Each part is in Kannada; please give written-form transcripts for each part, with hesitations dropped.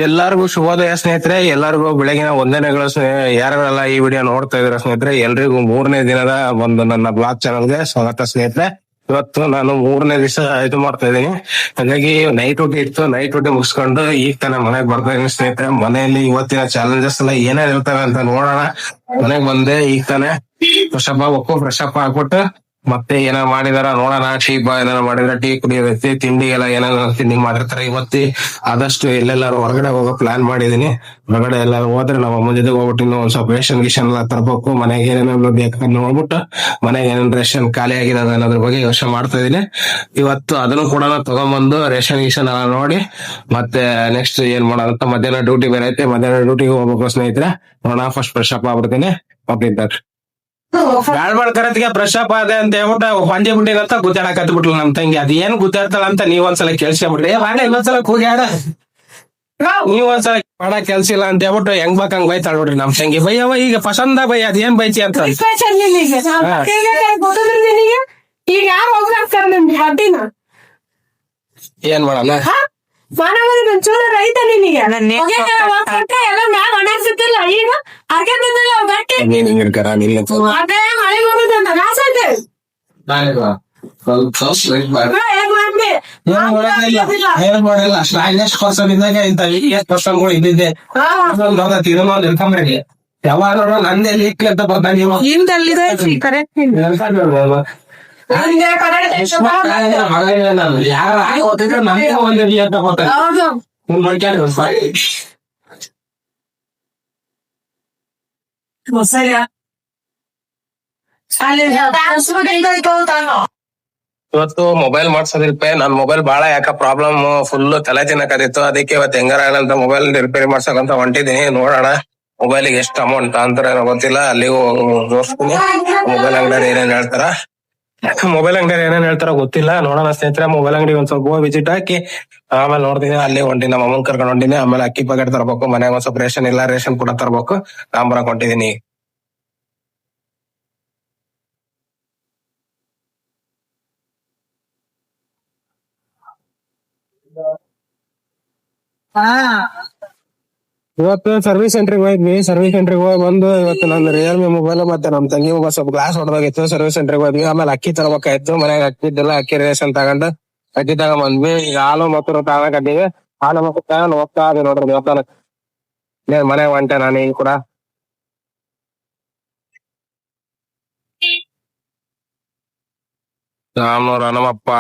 ಎಲ್ಲರಿಗೂ ಶುಭೋದಯ ಸ್ನೇಹಿತರೆ, ಎಲ್ಲರಿಗೂ ಬೆಳಗಿನ ವಂದನೆಗಳು. ಯಾರೆಲ್ಲ ಈ ವಿಡಿಯೋ ನೋಡ್ತಾ ಇದ್ರ ಸ್ನೇಹಿತರೆ, ಎಲ್ರಿಗೂ 3ನೇ ದಿನದ ಒಂದು ನನ್ನ ಬ್ಲಾಗ್ ಚಾನಲ್ಗೆ ಸ್ವಾಗತ ಸ್ನೇಹಿತರೆ. ಇವತ್ತು ನಾನು 3ನೇ ದಿವಸ ಇದು ಮಾಡ್ತಾ ಇದ್ದೀನಿ. ಹಾಗಾಗಿ ನೈಟ್ ಡ್ಯೂಟಿ ಇತ್ತು, ನೈಟ್ ಡ್ಯೂಟಿ ಮುಗಿಸ್ಕೊಂಡು ಈಗ ತಾನೇ ಮನೆಗೆ ಬರ್ತಾ ಇದೀನಿ ಸ್ನೇಹಿತರೆ. ಮನೆಯಲ್ಲಿ ಇವತ್ತಿನ ಚಾಲೆಂಜಸ್ ಎಲ್ಲ ಏನೇನ್ ಇರ್ತವೆ ಅಂತ ನೋಡೋಣ. ಮನೆಗ್ ಬಂದೆ ಈಗ ತಾನೇ. ಫ್ರೆಶ್ ಅಪ್ ಆಗ್ಬೇಕು, ಫ್ರೆಶ್ ಅಪ್ ಆಗ್ಬಿಟ್ಟು ಮತ್ತೆ ಏನೋ ಮಾಡಿದಾರ ನೋಡೋಣ. ಟೀ ಏನಾರ ಮಾಡಿದ್ರೆ ಟೀ ಕುಡಿಯೋದೈತಿ, ತಿಂಡಿ ಎಲ್ಲ ಏನಾರ ತಿಂಡಿ ಮಾಡಿರ್ತಾರೆ. ಇವತ್ತಿ ಆದಷ್ಟು ಎಲ್ಲೆಲ್ಲಾರು ಹೊರಗಡೆ ಹೋಗೋ ಪ್ಲಾನ್ ಮಾಡಿದೀನಿ. ಹೊರಗಡೆ ಎಲ್ಲ ಹೋದ್ರೆ ನಮ್ಮ ಅಮ್ಮ ಜೊತೆ ಹೋಗ್ಬಿಟ್ಟು ಇನ್ನೂ ಒಂದ್ ಸ್ವಲ್ಪ ರೇಷನ್ ಗಿಷನ್ ಎಲ್ಲ ತರ್ಬೇಕು. ಮನೆಗೆ ಏನೇನೋ ಬೇಕಾದ್ರೆ ನೋಡ್ಬಿಟ್ಟು ಮನೆಗೆ ಏನೇನ್ ರೇಷನ್ ಖಾಲಿ ಆಗಿದೆ ಅನ್ನೋದ್ರ ಬಗ್ಗೆ ಯೋಚನೆ ಮಾಡ್ತಾ ಇದೀನಿ. ಇವತ್ತು ಅದನ್ನು ಕೂಡ ತಗೊಂಡ್ಬಂದು ರೇಷನ್ ಗಿಷನ್ ಎಲ್ಲ ನೋಡಿ ಮತ್ತೆ ನೆಕ್ಸ್ಟ್ ಏನ್ ಮಾಡೋಣ ಅಂತ. ಮಧ್ಯಾಹ್ನ ಡ್ಯೂಟಿ ಬೇರೆ ಐತೆ, ಮಧ್ಯಾಹ್ನ ಡ್ಯೂಟಿಗೆ ಹೋಗ್ಬೇಕು ಸ್ನೇಹಿತರೆ. ನೋಡೋಣ, ಫಸ್ಟ್ ಫ್ರೆಶ್ ಅಪ್ ಆಗ್ಬಿಡ್ತೀನಿ. ಹೋಗ್ತಿದ್ದಾರೆ ಬ್ಯಾಳ್ಬಾಳ್ ಕರತ್ಗೆ ಫ್ರೆಶ್ ಅಪ್ ಆದೆ ಅಂತ ಹೇಳ್ಬಿಟ್ಟು ಹೊಂದಿ ಬಿಟ್ಟಿದಂತ ಗುದ್ದಾಡಕ್ ಹತ್ಬಿಟ್ಲು ನಮ್ ತಂಗಿ. ಅದ್ ಏನ್ ಗುದ್ದಾಡ್ತಾಳ ಅಂತ ನೀವ್ ಒಂದ್ಸಲ ಕೇಳ್ಸ್ಕೊಂಬಿಡ್ರಿ. ಬಾಡ ಇನ್ನೊಂದ್ಸಲ ಕೂಗ್ಯಾಡ, ನೀವ್ ಒಂದ್ಸಲ ಮಾಡ ಕೆಲ್ಸಿಲ್ಲ ಅಂತ ಹೇಳ್ಬಿಟ್ಟು ಹೆಂಗ್ ಬೇಕಂಗ್ ಬೈತಾಳ ನೋಡ್ರಿ ನಮ್ ತಂಗಿ. ಬೈಯವ ಈಗ ಪಸಂದ ಬೈ, ಅದ್ ಏನ್ ಬೈತಿ ಅಂತ. ಏನ್ ಮಾಡೋಣ, ರೈತ ನಿನಗೆ ಎಲ್ಲ ಮ್ಯಾಲ ಒಣಗಿಸುತ್ತಿಲ್ಲ. ಈಗ ನೀನ್ ಹಿಂಗಿರ್ಕರ ನಿಲ್ಲ ಮಳೆ ಹೋಗುದಂತ ರಾಸಂತೆ ಏನ್ ಮಾಡಿಲ್ಲ. ಸ್ಟಾಗ್ನೆಸ್ಟ್ ವರ್ಷದಿಂದಾಗ ಇಂಥಗಳು ಇದ್ದಿದ್ದೆ ತಿರುಗಿ ಯಾವಾಗ ನೋಡೋ ನಂದೇ ಲೀಕ್ ಅಂತ ಬರ್ತಾ ನೀವು ಯಾರು ಓದಿದ್ರೆ ನಮ್ಗೆ ಒಂದಿರ್ಲಿ ಅಂತ ಇವತ್ತು ಮೊಬೈಲ್ ಮಾಡ್ಸೋದಿಲ್ಪ. ನನ್ ಮೊಬೈಲ್ ಬಾಳ ಯಾಕ ಪ್ರಾಬ್ಲಮ್ ಫುಲ್ ತಲೆ ತಿನ್ನಕದಿತ್ತು. ಅದಕ್ಕೆ ಇವತ್ತು ಹೆಂಗಾರ ಅಂತ ಮೊಬೈಲ್ ರಿಪೇರಿ ಮಾಡ್ಸಕಂತ ಹೊಂಟಿದೀನಿ. ನೋಡೋಣ ಮೊಬೈಲ್ಗೆ ಎಷ್ಟು ಅಮೌಂಟ್ ಅಂತಾರ ಗೊತ್ತಿಲ್ಲ. ಅಲ್ಲಿಗೂ ತೋರಿಸ್ತೀನಿ ಮೊಬೈಲ್ ಅಂಗಡಿ ಏನೇನ್ ಹೇಳ್ತಾರ. ಮೊಬೈಲ್ ಅಂಗಡಿ ಏನೇನ್ ಹೇಳ್ತಾರ ಗೊತ್ತಿಲ್ಲ. ನೋಡೋಣ ಸ್ನೇಹಿತರೆ, ಮೊಬೈಲ್ ಅಂಗಡಿ ಒಂದ್ ಸ್ವಲ್ಪ ವಿಸಿಟ್ ಹಾಕಿ ಆಮೇಲೆ ನೋಡ್ತೀನಿ. ಅಲ್ಲಿ ಹೊಂಟಿನಿ, ನಮ್ಮ ಅಮ್ಮನ್ ಕರ್ಕೊಂಡು ಹೊಂಟಿನಿ. ಆಮೇಲೆ ಅಕ್ಕಿ ಪ್ಯಾಕೆಟ್ ತರಬೇಕು, ಮನೆಗೆ ಒಂದ್ ಸ್ವಲ್ಪ ರೇಷನ್ ಇಲ್ಲ, ರೇಷನ್ ಕೂಡ ತರಬೇಕು. ತಾಂಬರಕ್ ಹೊಂಟಿದೀನಿ. ಇವತ್ತು ಸರ್ವಿಸ್ ಸೆಂಟ್ರಿಗೆ ಹೋಗಿದ್ವಿ. ಸರ್ವಿಸ್ ಸೆಂಟ್ರಿಗೆ ಹೋಗಿ ಬಂದು ಇವತ್ತು ನನ್ನ ರಿಯಲ್ಮಿ ಮೊಬೈಲ್ ಮತ್ತೆ ನಮ್ ತಂಗಿ ಮೊಬೈಲ್ ಸ್ವಲ್ಪ ಗ್ಲಾಸ್ ಹೊಡೆದಾಗಿತ್ತು. ಸರ್ವಿಸ್ ಸೆಂಟ್ರಿಗೆ ಹೋದ್ವಿ. ಆಮೇಲೆ ಅಕ್ಕಿ ತರಬೇಕಾಯ್ತು. ಮನೆಗೆ ಅಕ್ಕಿದ್ದೆಲ್ಲ ಅಕ್ಕಿ ರೇಷನ್ ತಗೊಂಡು ಅಕ್ಕಿ ತಗೊಂಡ್ಬಂದ್ವಿ. ಈಗ ಹಾಲು ಮೊಸರು ತಗೊಂಡಿವಿ. ಹಾಲು ಮೊಸರು ತಗೊಂಡು ಹೋಗ್ತಾ ಇದೆ ನೋಡ್ರಿ ದೇವಸ್ಥಾನಕ್ಕೆ. ಮನೆಗೆ ಹೊಂಟೆ ನಾನು ಈಗ ಕೂಡ. ರಾಮನೂರ ಹನುಮಪ್ಪ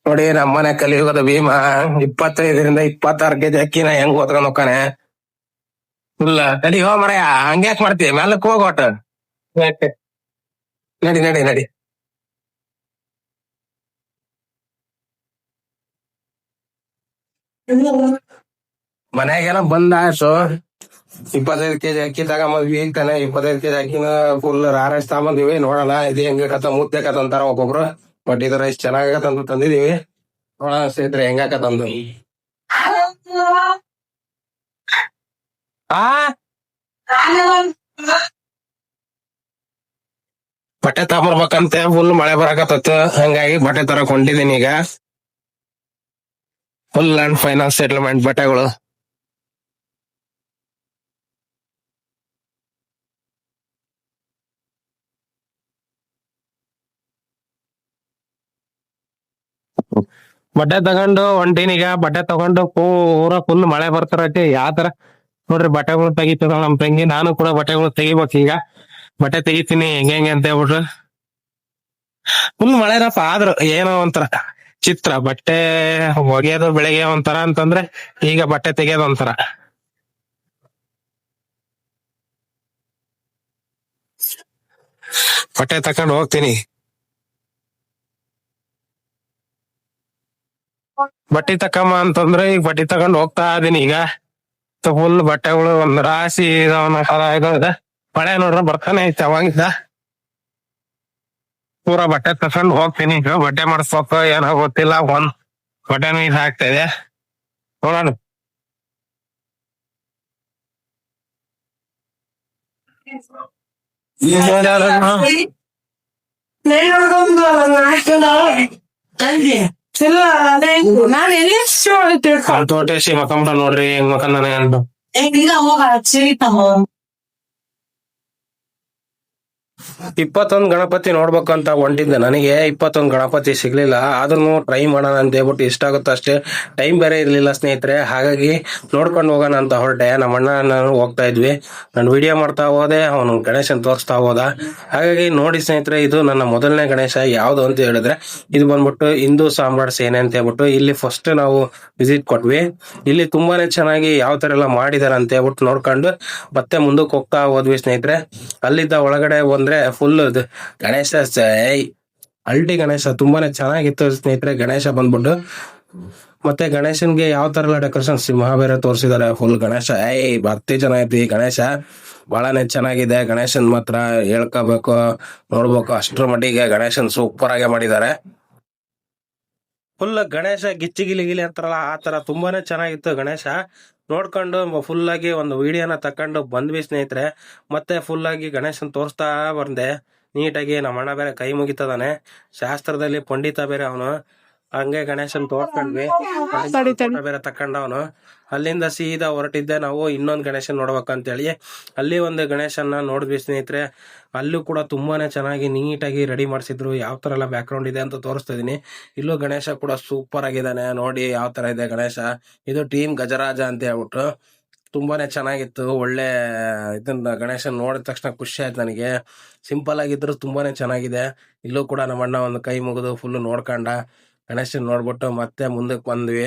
ನೋಡಿ, ನಮ್ಮನೆ ಕಲಿಯುಗದ ಭೀಮ 25ರಿಂದ 26 ಕೆಜಿ ಅಕ್ಕಿನ ಹೆಂಗ್ ಓದ್ಕೊಂಡ್ ಹೋಗ್ತಾನೆ. ಇಲ್ಲ ನಡಿ ಹೋ ಮರಯ್ಯ, ಹಂಗ್ಯಾಕ್ ಮಾಡ್ತೀವಿ, ಮ್ಯಾಲಕ್ ಹೋಗೋಟ. ನಡಿ ನಡಿ ನಡಿ. ಮನೆಗೆಲ್ಲ ಬಂದಾಯ್ತು. 25 ಕೆಜಿ ಅಕ್ಕಿ ತಗೊಂಬಂದ್ವಿ. ಈಗ ತಾನೆ 25 ಕೆಜಿ ಅಕ್ಕಿನ ಫುಲ್ ರಾರೈಸ್ ತಗೊಂಬಂದಿವಿ. ನೋಡೋಣ ಇದು ಹೆಂಗಕತ್ತ ಮುದ್ದೆ ಕತ್ತಂತಾರ ಒಬ್ಬೊಬ್ರು. ಬಟ್ ಇದು ರೈಸ್ ಚೆನ್ನಾಗತ್ತಂತ ತಂದಿದೀವಿ. ನೋಡೋಣ ಸ್ನೇಹಿತರೆ ಹೆಂಗಾಕತ್ತಂದು. ಬಟ್ಟೆ ತಗೊಂಬರ್ಬೇಕಂತೆ ಫುಲ್ ಮಳೆ ಬರಾಕತ್ತ. ಹಂಗಾಗಿ ಬಟ್ಟೆ ತರಕ್ ಹೊಂಟಿದೀನಿ ಈಗ. ಫುಲ್ ಅಂಡ್ ಫೈನಲ್ ಸೆಟಲ್ಮೆಂಟ್ ಬಟ್ಟೆಗಳು. ಬಟ್ಟೆ ತಗೊಂಡು ಹೊಂಟೀನಿ ಈಗ. ಬಟ್ಟೆ ತಗೊಂಡು ಪೂರ ಫುಲ್ ಮಳೆ ಬರ್ತಾರತಿ. ಯಾವ ತರ ನೋಡ್ರಿ ಬಟ್ಟೆಗಳು ತೆಗಿತದ ನಮ್ ತಂಗಿ. ನಾನು ಕೂಡ ಬಟ್ಟೆಗಳು ತೆಗಿಬೇಕು ಈಗ. ಬಟ್ಟೆ ತೆಗಿತೀನಿ ಹೆಂಗೆ ಅಂತ ಹೇಳ್ಬಿಟ್ರು. ಫುಲ್ ಮಳೆನಪ್ಪ. ಆದ್ರು ಏನೋ ಒಂಥರ ಚಿತ್ರ. ಬಟ್ಟೆ ಒಗೆಯೋದು ಬೆಳಿಗ್ಗೆ ಒಂಥರ ಅಂತಂದ್ರೆ ಈಗ ಬಟ್ಟೆ ತೆಗಿಯೋದು ಒಂಥರ. ಬಟ್ಟೆ ತಕೊಂಡ್ ಹೋಗ್ತೀನಿ. ಬಟ್ಟೆ ತಕಮ್ಮ ಅಂತಂದ್ರೆ ಈಗ ಬಟ್ಟೆ ತಗೊಂಡ್ ಹೋಗ್ತಾ ಇದೀನಿ ಈಗ. ಫುಲ್ ಬಟ್ಟೆಗಳು ಒಂದ್ ರಾಶಿ ಇದೆ. ಮಳೆ ನೋಡ್ರ ಬರ್ತಾನೆ ಐತೆ ಅವಾಗಿಂದ. ಪೂರಾ ಬಟ್ಟೆ ತಕೊಂಡ್ ಹೋಗ್ತೀನಿ ಈಗ. ಬಟ್ಟೆ ಮಾಡಿಸ್ಬೇಕು ಏನೋ ಗೊತ್ತಿಲ್ಲ. ಒಂದ್ ಬಟ್ಟೆನೂ ಇದು ಆಗ್ತಾ ಇದೆ. ನೋಡೋಣ. ಇಲ್ಲ ಅದೇ ನಾನ್ ಎಲ್ಲಿ ತಿಳ್ಕೊ ತೋಟೇಶಿ ಮಕ್ಕಂಬಿಟ ನೋಡ್ರಿ ಹೆಂಗ್ ಮಕ್ಕಂದಾನೆ ಅಂತ. ಈಗ ಹೋಗ ಸಿರಿತಮ್ಮ 21 ಗಣಪತಿ ನೋಡ್ಬೇಕು ಅಂತ ಹೊಂಟಿದ್ದೆ. ನನಗೆ 21 ಗಣಪತಿ ಸಿಗ್ಲಿಲ್ಲ. ಆದ್ರೂ ಟ್ರೈ ಮಾಡೋಣ ಅಂತ ಹೇಳ್ಬಿಟ್ಟು ಇಷ್ಟ ಆಗುತ್ತೋ ಅಷ್ಟೇ ಟೈಮ್ ಬೇರೆ ಇರ್ಲಿಲ್ಲ ಸ್ನೇಹಿತರೆ. ಹಾಗಾಗಿ ನೋಡ್ಕೊಂಡು ಹೋಗೋಣ ಅಂತ ಹೊರಟೆ. ನಮ್ಮ ಅಣ್ಣ ನಾನು ಹೋಗ್ತಾ ಇದ್ವಿ. ನಾನು ವಿಡಿಯೋ ಮಾಡ್ತಾ ಹೋದೆ, ಅವನು ಗಣೇಶನ್ ತೋರಿಸ್ತಾ ಹೋದ. ಹಾಗಾಗಿ ನೋಡಿ ಸ್ನೇಹಿತರೆ, ಇದು ನನ್ನ ಮೊದಲನೇ ಗಣೇಶ. ಯಾವ್ದು ಅಂತ ಹೇಳಿದ್ರೆ ಇದು ಬಂದ್ಬಿಟ್ಟು ಹಿಂದೂ ಸಾಮ್ರಾಟ್ ಸೇನೆ ಅಂತ ಹೇಳ್ಬಿಟ್ಟು ಇಲ್ಲಿ ಫಸ್ಟ್ ನಾವು ವಿಸಿಟ್ ಕೊಟ್ವಿ. ಇಲ್ಲಿ ತುಂಬಾನೇ ಚೆನ್ನಾಗಿ ಯಾವ ತರ ಎಲ್ಲ ಮಾಡಿದಾರೆ ಅಂತ ಹೇಳ್ಬಿಟ್ಟು ನೋಡ್ಕೊಂಡು ಮತ್ತೆ ಮುಂದಕ್ಕೆ ಹೋಗ್ತಾ ಹೋದ್ವಿ ಸ್ನೇಹಿತರೆ. ಅಲ್ಲಿದ್ದ ಒಳಗಡೆ ಬಂದ್ರೆ ಫುಲ್ ಗಣೇಶ ಅಲ್ಟಿ ಗಣೇಶ ತುಂಬಾನೇ ಚೆನ್ನಾಗಿತ್ತು ಸ್ನೇಹಿತರೆ. ಗಣೇಶ ಬಂದ್ಬಿಟ್ಟು ಮತ್ತೆ ಗಣೇಶನ್ಗೆ ಯಾವ ತರ ಎಲ್ಲ ಡೆಕೋರೇಷನ್ ಸಿಂಹ ಬೇರೆ ತೋರಿಸಿದಾರೆ. ಫುಲ್ ಗಣೇಶ ಭಕ್ತಿ ಚೆನ್ನಾಗೈತಿ. ಗಣೇಶ ಬಹಳನೇ ಚೆನ್ನಾಗಿದೆ. ಗಣೇಶನ್ ಮಾತ್ರ ಹೇಳ್ಕೋಬೇಕು, ನೋಡ್ಬೇಕು. ಅಷ್ಟ್ರ ಮಟ್ಟಿಗೆ ಗಣೇಶನ್ ಸೂಪರ್ ಆಗಿ ಮಾಡಿದ್ದಾರೆ. ಫುಲ್ ಗಣೇಶ ಗಿಚ್ಚಿ ಗಿಲಿ ಗಿಲಿ ಅಂತಾರಲ್ಲ ಆ ತರ ತುಂಬಾನೇ ಚೆನ್ನಾಗಿತ್ತು ಗಣೇಶ. ನೋಡ್ಕೊಂಡು ಫುಲ್ ಆಗಿ ಒಂದು ವಿಡಿಯೋನ ತಕೊಂಡು ಬಂದ್ವಿ ಸ್ನೇಹಿತರೆ. ಮತ್ತೆ ಫುಲ್ ಆಗಿ ಗಣೇಶನ್ ತೋರಿಸ್ತಾ ಬಂದೆ ನೀಟಾಗಿ. ನಮ್ಮ ಅಣ್ಣ ಬೇರೆ ಕೈ ಮುಗಿತದಾನೆ, ಶಾಸ್ತ್ರದಲ್ಲಿ ಪಂಡಿತ ಬೇರೆ ಅವನು. ಹಂಗೆ ಗಣೇಶನ್ ತೋರ್ಸ್ಕೊಂಡ್ವಿ, ಬೇರೆ ತಕೊಂಡವನು. ಅಲ್ಲಿಂದ ಸೀದಾ ಹೊರಟಿದ್ದೆ ನಾವು ಇನ್ನೊಂದು ಗಣೇಶನ್ ನೋಡ್ಬೇಕಂತೇಳಿ. ಅಲ್ಲಿ ಒಂದು ಗಣೇಶನ್ನ ನೋಡಿದ್ವಿ ಸ್ನೇಹಿತರೆ. ಅಲ್ಲೂ ಕೂಡ ತುಂಬಾನೇ ಚೆನ್ನಾಗಿ ನೀಟಾಗಿ ರೆಡಿ ಮಾಡಿಸಿದ್ರು. ಯಾವ ತರ ಎಲ್ಲ ಬ್ಯಾಕ್ ಗ್ರೌಂಡ್ ಇದೆ ಅಂತ ತೋರಿಸ್ತಾ ಇದೀನಿ. ಇಲ್ಲೂ ಗಣೇಶ ಕೂಡ ಸೂಪರ್ ಆಗಿದ್ದಾನೆ. ನೋಡಿ ಯಾವ ತರ ಇದೆ ಗಣೇಶ. ಇದು ಟೀಮ್ ಗಜರಾಜ ಅಂತ ಹೇಳ್ಬಿಟ್ಟು ತುಂಬಾನೇ ಚೆನ್ನಾಗಿತ್ತು. ಒಳ್ಳೆ ಇದನ್ನ ಗಣೇಶನ್ ನೋಡಿದ ತಕ್ಷಣ ಖುಷಿ ಆಯ್ತು ನನಗೆ. ಸಿಂಪಲ್ ಆಗಿದ್ರು ತುಂಬಾನೇ ಚೆನ್ನಾಗಿದೆ. ಇಲ್ಲೂ ಕೂಡ ನಮ್ಮ ಅಣ್ಣ ಒಂದು ಕೈ ಮುಗಿದು ಫುಲ್ ನೋಡ್ಕೊಂಡ. ಗಣೇಶನ್ ನೋಡ್ಬಿಟ್ಟು ಮತ್ತೆ ಮುಂದಕ್ಕೆ ಬಂದ್ವಿ.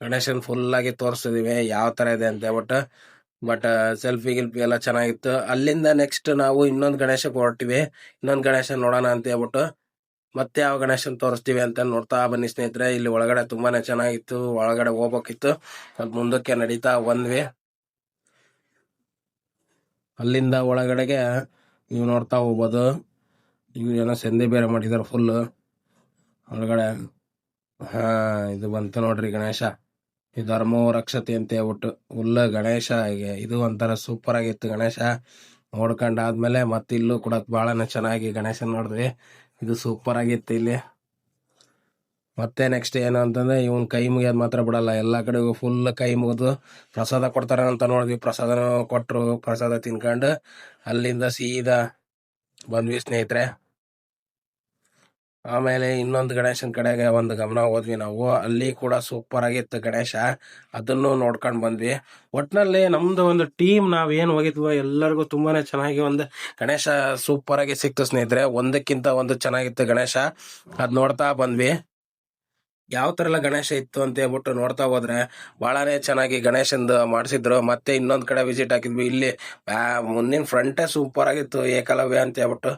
ಗಣೇಶನ್ ಫುಲ್ ಆಗಿ ತೋರಿಸ್ತಿದೀವಿ ಯಾವ ತರ ಇದೆ ಅಂತ ಹೇಳ್ಬಿಟ್ಟು. ಬಟ್ ಸೆಲ್ಫಿ ಗಿಲ್ಫಿ ಎಲ್ಲ ಚೆನ್ನಾಗಿತ್ತು. ಅಲ್ಲಿಂದ ನೆಕ್ಸ್ಟ್ ನಾವು ಇನ್ನೊಂದು ಗಣೇಶಕ್ಕೆ ಹೊರಟಿವಿ. ಇನ್ನೊಂದು ಗಣೇಶ ನೋಡೋಣ ಅಂತ ಹೇಳ್ಬಿಟ್ಟು ಮತ್ತೆ ಯಾವ ಗಣೇಶನ್ ತೋರಿಸ್ತೀವಿ ಅಂತ ನೋಡ್ತಾ ಬನ್ನಿ ಸ್ನೇಹಿತರೆ. ಇಲ್ಲಿ ಒಳಗಡೆ ತುಂಬಾನೇ ಚೆನ್ನಾಗಿತ್ತು. ಒಳಗಡೆ ಹೋಗ್ಬೇಕಿತ್ತು, ಸ್ವಲ್ಪ ಮುಂದಕ್ಕೆ ನಡೀತಾ ಬಂದ್ವಿ. ಅಲ್ಲಿಂದ ಒಳಗಡೆಗೆ ನೀವು ನೋಡ್ತಾ ಹೋಗ್ಬೋದು. ಇವು ಏನೋ ಸಂಧಿ ಬೇರೆ ಮಾಡಿದಾರೆ ಫುಲ್ ಒಳಗಡೆ. ಇದು ಬಂತು ನೋಡ್ರಿ ಗಣೇಶ. ಈ ಧರ್ಮೋ ರಕ್ಷತೆ ಅಂತ ಹೇಳ್ಬಿಟ್ಟು ಫುಲ್ ಗಣೇಶ. ಇದು ಒಂಥರ ಸೂಪರ್ ಆಗಿತ್ತು ಗಣೇಶ. ನೋಡ್ಕೊಂಡಾದ್ಮೇಲೆ ಮತ್ತೆ ಇಲ್ಲೂ ಕೂಡ ಬಹಳನೇ ಚೆನ್ನಾಗಿ ಗಣೇಶನ್ ನೋಡಿದ್ವಿ. ಇದು ಸೂಪರ್ ಆಗಿತ್ತು ಇಲ್ಲಿ. ಮತ್ತೆ ನೆಕ್ಸ್ಟ್ ಏನು ಅಂತಂದ್ರೆ ಇವನ್ ಕೈ ಮುಗಿಯೋದು ಮಾತ್ರ ಬಿಡಲ್ಲ. ಎಲ್ಲಾ ಕಡೆಗೂ ಫುಲ್ ಕೈ ಮುಗಿದು ಪ್ರಸಾದ ಕೊಡ್ತಾರೆ ಅಂತ ನೋಡಿದ್ವಿ. ಪ್ರಸಾದ ಕೊಟ್ರು, ಪ್ರಸಾದ ತಿನ್ಕೊಂಡು ಅಲ್ಲಿಂದ ಸೀದಾ ಬಂದ್ವಿ ಸ್ನೇಹಿತರೆ. ಆಮೇಲೆ ಇನ್ನೊಂದು ಗಣೇಶನ್ ಕಡೆಗೆ ಒಂದು ಗಮನ ಹೋದ್ವಿ ನಾವು. ಅಲ್ಲಿ ಕೂಡ ಸೂಪರ್ ಆಗಿತ್ತು ಗಣೇಶ. ಅದನ್ನು ನೋಡ್ಕೊಂಡ್ ಬಂದ್ವಿ. ಒಟ್ನಲ್ಲಿ ನಮ್ದು ಒಂದು ಟೀಮ್ ನಾವ್ ಏನ್ ಹೋಗಿದ್ವೋ ಎಲ್ಲರಿಗೂ ತುಂಬಾನೇ ಚೆನ್ನಾಗಿ ಒಂದು ಗಣೇಶ ಸೂಪರ್ ಆಗಿ ಸಿಕ್ತು ಸ್ನೇಹಿತರೆ. ಒಂದಕ್ಕಿಂತ ಒಂದು ಚೆನ್ನಾಗಿತ್ತು ಗಣೇಶ. ಅದ್ ನೋಡ್ತಾ ಬಂದ್ವಿ ಯಾವ ತರ ಎಲ್ಲ ಗಣೇಶ ಇತ್ತು ಅಂತ ಹೇಳ್ಬಿಟ್ಟು. ನೋಡ್ತಾ ಹೋದ್ರೆ ಬಹಳನೇ ಚೆನ್ನಾಗಿ ಗಣೇಶಂದು ಮಾಡಿಸಿದ್ರು. ಮತ್ತೆ ಇನ್ನೊಂದ್ ಕಡೆ ವಿಸಿಟ್ ಹಾಕಿದ್ವಿ. ಇಲ್ಲಿ ಮುಂದಿನ ಫ್ರಂಟೇ ಸೂಪರ್ ಆಗಿತ್ತು, ಏಕಲವ್ಯ ಅಂತ ಹೇಳ್ಬಿಟ್ಟು.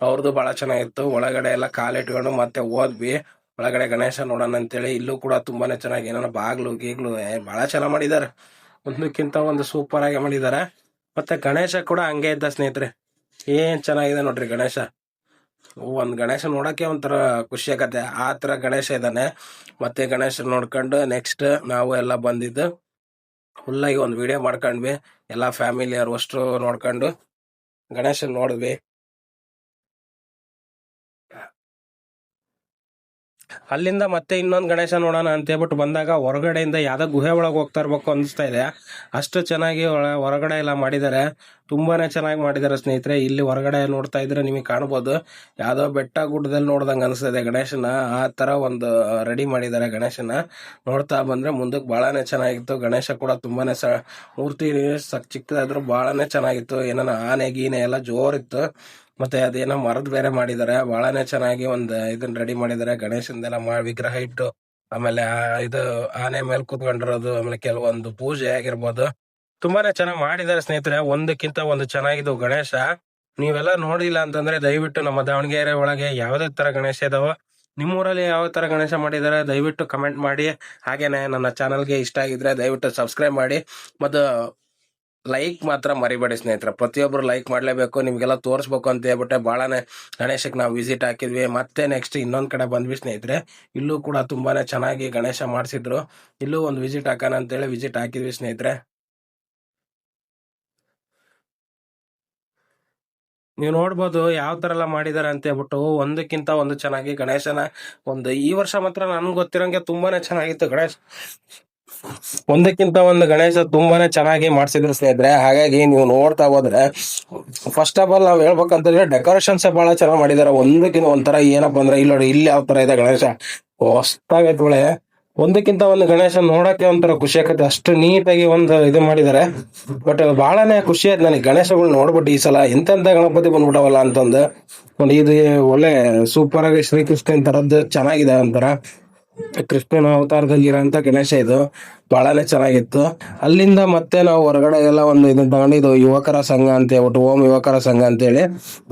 ಅವ್ರದ್ದು ಬಹಳ ಚೆನ್ನಾಗಿತ್ತು. ಒಳಗಡೆ ಎಲ್ಲ ಕಾಲಿಟ್ಕೊಂಡು ಮತ್ತೆ ಹೋದ್ವಿ ಒಳಗಡೆ ಗಣೇಶ ನೋಡೋಣ ಅಂತೇಳಿ. ಇಲ್ಲೂ ಕೂಡ ತುಂಬಾನೇ ಚೆನ್ನಾಗಿ ಏನಾರ ಬಾಗ್ಲು ಗೀಗ್ಲು ಬಹಳ ಚೆನ್ನಾಗಿ ಮಾಡಿದಾರೆ. ಒಂದಕ್ಕಿಂತ ಒಂದು ಸೂಪರ್ ಆಗಿ ಮಾಡಿದಾರೆ. ಮತ್ತೆ ಗಣೇಶ ಕೂಡ ಹಂಗೆ ಇದ್ದ ಸ್ನೇಹಿತರೆ. ಏನ್ ಚೆನ್ನಾಗಿದೆ ನೋಡ್ರಿ ಗಣೇಶ. ಒಂದ್ ಗಣೇಶ ನೋಡಕ್ಕೆ ಒಂಥರ ಖುಷಿ ಆಗತ್ತೆ ಆ ತರ ಗಣೇಶ ಇದ್ದಾನೆ. ಮತ್ತೆ ಗಣೇಶ ನೋಡ್ಕೊಂಡು ನೆಕ್ಸ್ಟ್ ನಾವು ಎಲ್ಲ ಬಂದಿದ್ದು ಫುಲ್ ಆಗಿ ಒಂದು ವಿಡಿಯೋ ಮಾಡ್ಕೊಂಡ್ವಿ. ಎಲ್ಲಾ ಫ್ಯಾಮಿಲಿ ಅವ್ರು ಅಷ್ಟು ನೋಡ್ಕೊಂಡು ಗಣೇಶನ್ ನೋಡಿದ್ವಿ. ಅಲ್ಲಿಂದ ಮತ್ತೆ ಇನ್ನೊಂದು ಗಣೇಶ ನೋಡೋಣ ಅಂತ ಹೇಳ್ಬಿಟ್ಟು ಬಂದಾಗ ಹೊರಗಡೆಯಿಂದ ಯಾವ್ದೋ ಗುಹೆ ಒಳಗೆ ಹೋಗ್ತಾ ಇರ್ಬೇಕು ಅನಿಸ್ತಾ ಇದೆ. ಅಷ್ಟು ಚೆನ್ನಾಗಿ ಹೊರಗಡೆ ಎಲ್ಲ ಮಾಡಿದ್ದಾರೆ. ತುಂಬಾನೇ ಚೆನ್ನಾಗಿ ಮಾಡಿದ್ದಾರೆ ಸ್ನೇಹಿತರೆ. ಇಲ್ಲಿ ಹೊರಗಡೆ ನೋಡ್ತಾ ಇದ್ರೆ ನಿಮಗೆ ಕಾಣ್ಬೋದು, ಯಾವ್ದೋ ಬೆಟ್ಟ ಗುಡ್ಡದಲ್ಲಿ ನೋಡ್ದಂಗ ಅನಿಸ್ತದೆ ಗಣೇಶನ. ಆ ತರ ಒಂದು ರೆಡಿ ಮಾಡಿದ್ದಾರೆ ಗಣೇಶನ. ನೋಡ್ತಾ ಬಂದ್ರೆ ಮುಂದಕ್ಕೆ ಬಹಳನೇ ಚೆನ್ನಾಗಿತ್ತು. ಗಣೇಶ ಕೂಡ ತುಂಬಾನೇ ಮೂರ್ತಿ ಚಿಕ್ಕದಾದ್ರು ಬಹಳನೇ ಚೆನ್ನಾಗಿತ್ತು. ಏನಾನ ಆನೆ ಗೀನೆ ಎಲ್ಲ ಜೋರಿತ್ತು. ಮತ್ತೆ ಅದೇನೋ ಮರದ ಬೇರೆ ಮಾಡಿದ್ದಾರೆ. ಬಹಳನೇ ಚೆನ್ನಾಗಿ ಒಂದ್ ಇದನ್ನ ರೆಡಿ ಮಾಡಿದ್ದಾರೆ. ಗಣೇಶಂದೆಲ್ಲ ವಿಗ್ರಹ ಇಟ್ಟು ಆಮೇಲೆ ಇದು ಆನೆ ಮೇಲೆ ಕೂತ್ಕೊಂಡಿರೋದು, ಆಮೇಲೆ ಕೆಲವೊಂದು ಪೂಜೆ ಆಗಿರ್ಬೋದು, ತುಂಬಾನೇ ಚೆನ್ನಾಗಿ ಮಾಡಿದ್ದಾರೆ ಸ್ನೇಹಿತರೆ. ಒಂದಕ್ಕಿಂತ ಒಂದು ಚೆನ್ನಾಗಿದ್ದು ಗಣೇಶ. ನೀವೆಲ್ಲ ನೋಡಿಲ್ಲ ಅಂತಂದ್ರೆ ದಯವಿಟ್ಟು ನಮ್ಮ ದಾವಣಗೆರೆ ಒಳಗೆ ಯಾವ್ದೇ ತರ ಗಣೇಶ ಇದಾವ, ನಿಮ್ಮೂರಲ್ಲಿ ಯಾವ ತರ ಗಣೇಶ ಮಾಡಿದ್ದಾರೆ ದಯವಿಟ್ಟು ಕಮೆಂಟ್ ಮಾಡಿ. ಹಾಗೇನೆ ನನ್ನ ಚಾನಲ್ಗೆ ಇಷ್ಟ ಆಗಿದ್ರೆ ದಯವಿಟ್ಟು ಸಬ್ಸ್ಕ್ರೈಬ್ ಮಾಡಿ. ಮತ್ತು ಲೈಕ್ ಮಾತ್ರ ಮರಿಬೇಡಿ ಸ್ನೇಹಿತರೆ. ಪ್ರತಿಯೊಬ್ರು ಲೈಕ್ ಮಾಡ್ಲೇಬೇಕು. ನಿಮ್ಗೆಲ್ಲ ತೋರಿಸ್ಬೇಕು ಅಂತ ಹೇಳ್ಬಿಟ್ಟೆ ಬಹಳನೇ ಗಣೇಶಕ್ಕೆ ನಾವು ವಿಸಿಟ್ ಹಾಕಿದ್ವಿ. ಮತ್ತೆ ನೆಕ್ಸ್ಟ್ ಇನ್ನೊಂದ್ ಕಡೆ ಬಂದ್ವಿ ಸ್ನೇಹಿತರೆ. ಇಲ್ಲೂ ಕೂಡ ತುಂಬಾನೇ ಚೆನ್ನಾಗಿ ಗಣೇಶ ಮಾಡಿಸಿದ್ರು. ಇಲ್ಲೂ ಒಂದು ವಿಸಿಟ್ ಹಾಕೋಣ ಅಂತೇಳಿ ವಿಸಿಟ್ ಹಾಕಿದ್ವಿ ಸ್ನೇಹಿತರೆ. ನೀವು ನೋಡ್ಬೋದು ಯಾವ ತರ ಎಲ್ಲ ಮಾಡಿದಾರೆ ಅಂತ ಹೇಳ್ಬಿಟ್ಟು, ಒಂದಕ್ಕಿಂತ ಒಂದು ಚೆನ್ನಾಗಿ ಗಣೇಶನ ಈ ವರ್ಷ ಮಾತ್ರ ನನ್ಗೆ ಗೊತ್ತಿರಂಗೆ ತುಂಬಾನೇ ಚೆನ್ನಾಗಿತ್ತು ಗಣೇಶ. ಒಂದಕ್ಕಿಂತ ಒಂದು ಗಣೇಶ ತುಂಬಾನೇ ಚೆನ್ನಾಗಿ ಮಾಡ್ಸಿದ್ರು ಸ್ನೇಹಿತರೆ. ಹಾಗಾಗಿ ನೀವು ನೋಡ್ತಾ ಹೋದ್ರೆ, ಫಸ್ಟ್ ಆಫ್ ಆಲ್ ನಾವ್ ಹೇಳ್ಬೇಕಂತಂದ್ರೆ ಡೆಕೋರೇಷನ್ಸ್ ಬಹಳ ಚೆನ್ನಾಗಿ ಮಾಡಿದಾರೆ. ಒಂದಕ್ಕಿಂತ ಒಂಥರ ಏನಪ್ಪಾ ಅಂದ್ರೆ, ಇಲ್ಲಿ ನೋಡಿ, ಇಲ್ಲಿ ಯಾವ ತರ ಇದೆ ಗಣೇಶ, ಹೊಸ್ತಾಗೈತೆ ಒಳ್ಳೆ. ಒಂದಕ್ಕಿಂತ ಒಂದು ಗಣೇಶ ನೋಡಕ್ಕೆ ಒಂಥರ ಖುಷಿ ಆಕತ್ತೆ, ಅಷ್ಟು ನೀಟಾಗಿ ಒಂದು ಇದು ಮಾಡಿದ್ದಾರೆ. ಬಟ್ ಬಹಳನೇ ಖುಷಿ ಆಯ್ತು ನನಗೆ ಗಣೇಶಗಳು ನೋಡ್ಬಿಟ್ಟು ಈ ಸಲ ಎಂತೆಂತ ಗಣಪತಿ ಬಂದ್ಬಿಟ್ಟವಲ್ಲ ಅಂತಂದು. ನೋಡಿ, ಇದು ಒಳ್ಳೆ ಸೂಪರ್ ಆಗಿ ಶ್ರೀಕೃಷ್ಣನ್ ತರದ್ದು ಚೆನ್ನಾಗಿದೆ ಒಂಥರ. ಕೃಷ್ಣನ ಅವತಾರದಲ್ಲಿ ಇರೋಂಥ ಗಣೇಶ ಇದು ಬಹಳನೇ ಚೆನ್ನಾಗಿತ್ತು. ಅಲ್ಲಿಂದ ಮತ್ತೆ ನಾವು ಹೊರಗಡೆ ಎಲ್ಲ ಒಂದು ಇದನ್ನ ತಗೊಂಡಿದ್ದು ಯುವಕರ ಸಂಘ ಅಂತ ಹೇಳ್ಬಿಟ್ಟು, ಓಂ ಯುವಕರ ಸಂಘ ಅಂತೇಳಿ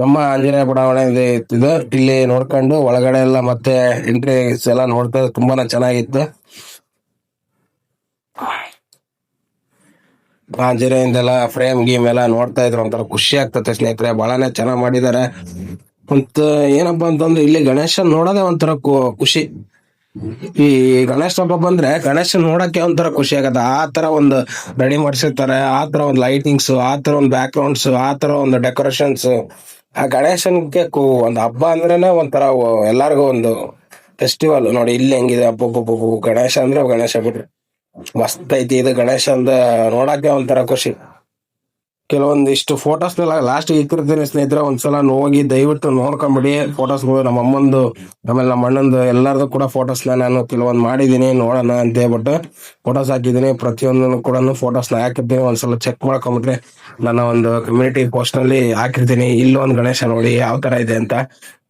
ನಮ್ಮ ಆಂಜನೇಯ ಬಡಾವಣೆ ಇದೆ ಇತ್ತು. ಇಲ್ಲಿ ನೋಡ್ಕೊಂಡು ಒಳಗಡೆ ಎಲ್ಲ ಮತ್ತೆ ಎಂಟ್ರೀಸ್ ಎಲ್ಲ ನೋಡ್ತಾ ತುಂಬಾನೇ ಚೆನ್ನಾಗಿತ್ತು. ಆಂಜನೇಯಂದೆಲ್ಲ ಫ್ರೇಮ್ ಗೀಮ್ ಎಲ್ಲ ನೋಡ್ತಾ ಇದ್ರು, ಒಂಥರ ಖುಷಿ ಆಗ್ತದೆ ಸ್ನೇಹಿತರೆ. ಬಹಳನೇ ಚೆನ್ನಾಗಿ ಮಾಡಿದ್ದಾರೆ. ಮತ್ತ ಏನಪ್ಪಾ ಅಂತಂದ್ರೆ, ಇಲ್ಲಿ ಗಣೇಶ ನೋಡೋದೇ ಒಂಥರ ಖುಷಿ. ಈ ಗಣೇಶ ಹಬ್ಬ ಬಂದ್ರೆ ಗಣೇಶ ನೋಡಕ್ಕೆ ಒಂಥರ ಖುಷಿ ಆಗತ್ತೆ. ಆ ತರ ಒಂದು ರೆಡಿ ಮಾಡಿಸಿರ್ತಾರೆ, ಆ ತರ ಒಂದು ಲೈಟಿಂಗ್ಸ್, ಆ ತರ ಒಂದು ಬ್ಯಾಕ್ ಗ್ರೌಂಡ್ಸ್, ಆ ತರ ಒಂದು ಡೆಕೋರೇಷನ್ಸ್. ಆ ಗಣೇಶನ್ಗೆ ಒಂದು ಹಬ್ಬ ಅಂದ್ರೇನೆ ಒಂಥರ ಎಲ್ಲಾರ್ಗು ಒಂದು ಫೆಸ್ಟಿವಲ್. ನೋಡಿ ಇಲ್ಲಿ ಹೆಂಗಿದೆ, ಅಬ್ಬಬ್ಬಬ್ಬ ಗಣೇಶ ಅಂದ್ರೆ ಗಣೇಶ ಬಿಡ್ರಿ, ಮಸ್ತ್ ಐತಿ ಇದು ಗಣೇಶ ಅಂದ ನೋಡಕ್ಕೆ ಒಂಥರ ಖುಷಿ. ಕೆಲವೊಂದಿಷ್ಟು ಫೋಟೋಸ್ ಲಾಸ್ಟ್ ಇಕ್ಕಿರ್ತೀನಿ ಸ್ನೇಹಿತರೆ, ಒಂದ್ಸಲ ಹೋಗಿ ದಯವಿಟ್ಟು ನೋಡ್ಕೊಂಬಿಡಿ ಫೋಟೋಸ್ಗಳು. ನಮ್ಮ ಅಮ್ಮಂದು ಆಮೇಲೆ ನಮ್ಮ ಅಣ್ಣಂದು ಎಲ್ಲಾರ್ದು ಕೂಡ ಫೋಟೋಸ್ನ ನಾನು ಕೆಲವೊಂದು ಮಾಡಿದೀನಿ, ನೋಡೋಣ ಅಂತ ಹೇಳ್ಬಿಟ್ಟು ಫೋಟೋಸ್ ಹಾಕಿದ್ದೀನಿ. ಪ್ರತಿಯೊಂದನ್ನು ಕೂಡ ಫೋಟೋಸ್ನ ಹಾಕಿರ್ತೀನಿ, ಒಂದ್ಸಲ ಚೆಕ್ ಮಾಡ್ಕೊಂಬಿಟ್ರೆ ನನ್ನ ಒಂದು ಕಮ್ಯುನಿಟಿ ಪೋಸ್ಟ್ ನಲ್ಲಿ ಹಾಕಿರ್ತೀನಿ. ಇಲ್ಲೊಂದು ಗಣೇಶ ನೋಡಿ ಯಾವ ತರ ಇದೆ ಅಂತ.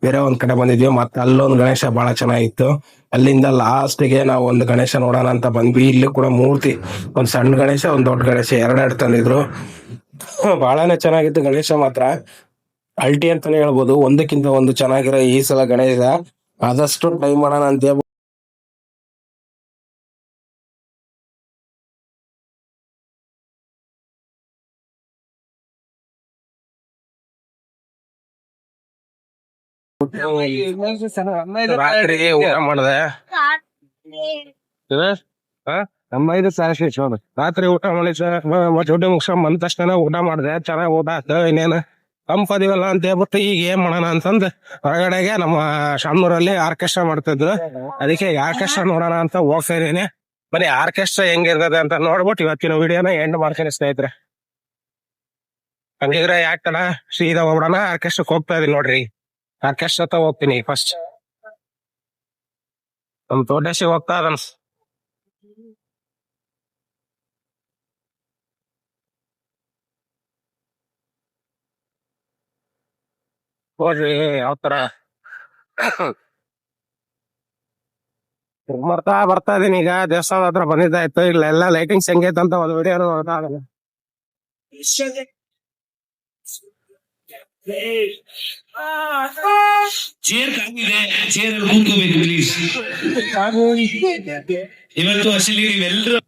ಬೇರೆ ಒಂದ್ ಕಡೆ ಬಂದಿದ್ವಿ, ಮತ್ತೆ ಅಲ್ಲೊಂದು ಗಣೇಶ ಬಹಳ ಚೆನ್ನಾಗಿತ್ತು. ಅಲ್ಲಿಂದ ಲಾಸ್ಟ್ಗೆ ನಾವು ಒಂದು ಗಣೇಶ ನೋಡೋಣ ಅಂತ ಬಂದ್ವಿ. ಇಲ್ಲಿ ಕೂಡ ಮೂರ್ತಿ, ಒಂದ್ ಸಣ್ಣ ಗಣೇಶ, ಒಂದ್ ದೊಡ್ಡ ಗಣೇಶ ಎರಡೆರಡು ತಂದಿದ್ರು. ಬಹಳನೇ ಚೆನ್ನಾಗಿತ್ತು ಗಣೇಶ ಮಾತ್ರ. ಅಲ್ಟಿ ಅಂತಾನೆ ಹೇಳ್ಬೋದು, ಒಂದಕ್ಕಿಂತ ಒಂದು ಚೆನ್ನಾಗಿರೋ ಈ ಸಲ ಗಣೇಶ. ಆದಷ್ಟು ಟ್ರೈ ಮಾಡೋಣ ಅಂತ ಹೇಳ್ಬೋದು. ರಾತ್ರಿ ಊಟ ಮಾಡಿದೆ, ರಾತ್ರಿ ಊಟ ಮಾಡಿ ಚೌಟಿ ಮುಗಿಸ್ಕೊಂಡ್ ಬಂದ ತಕ್ಷಣ ಊಟ ಮಾಡಿದೆ. ಚೆನ್ನಾಗಿ ಊಟ ಆಯ್ತು. ಇನ್ನೇನು ತಂಪದಿವಲ್ಲ ಅಂತ ಹೇಳ್ಬಿಟ್ಟು ಈಗ ಏನ್ ಮಾಡೋಣ ಅಂತಂದ್ ಹೊರಗಡೆಗೆ ನಮ್ಮ ಶಾಮನೂರಲ್ಲಿ ಆರ್ಕೆಸ್ಟ್ರಾ ಮಾಡ್ತಿದ್ರು, ಅದಕ್ಕೆ ಆರ್ಕೆಸ್ಟ್ರಾ ನೋಡೋಣ ಅಂತ ಹೋಗ್ತಾ ಇದೀನಿ. ಬರೀ ಆರ್ಕೆಸ್ಟ್ರಾ ಹೆಂಗಿರ್ತದೆ ಅಂತ ನೋಡ್ಬಿಟ್ಟು ಇವತ್ತಿನ ವಿಡಿಯೋನ ಎಂಡ್ ಮಾಡ್ತೀನಿ ಸ್ನೇಹಿತರೆ. ಹಂಗಿದ್ರೆ ಯಾಕಣ ಸೀದಾ ಹೋಗ್ಬಿಡೋಣ, ಆರ್ಕೆಸ್ಟ್ರಾಕ್ ಹೋಗ್ತಾ ಇದೀನಿ ನೋಡ್ರಿ. ಆರ್ಕೆಸ್ಟ್ರಾ ಹತ್ರ ಹೋಗ್ತೀನಿ ಫಸ್ಟ್. ನಮ್ ತೋಟೇಶಿ ಹೋಗ್ತಾ ಅದನ್ ನೋಡ್ರಿ ಯಾವ ತರ ಬರ್ತಾ ಇದೀನಿ. ಈಗ ದೇವಸ್ಥಾನದ ಹತ್ರ ಬಂದಿದ್ದಾಯ್ತು. ಇಲ್ಲೆಲ್ಲ ಲೈಟಿಂಗ್ಸ್ ಹೆಂಗೈತೆ ಅಂತ ಒಂದು ವಿಡಿಯೋ ನೋಡ್ತಾ ಇದ್ದೀನಿ. ಚೇರ್ ಕಾಗಿದೆ, ಚೇರ್ ಅಲ್ಲಿ ಕೂತ್ಕೋಬೇಕು ಪ್ಲೀಸ್. ಇವತ್ತು ಅಸಲಿ ನೀವೆಲ್ಲರೂ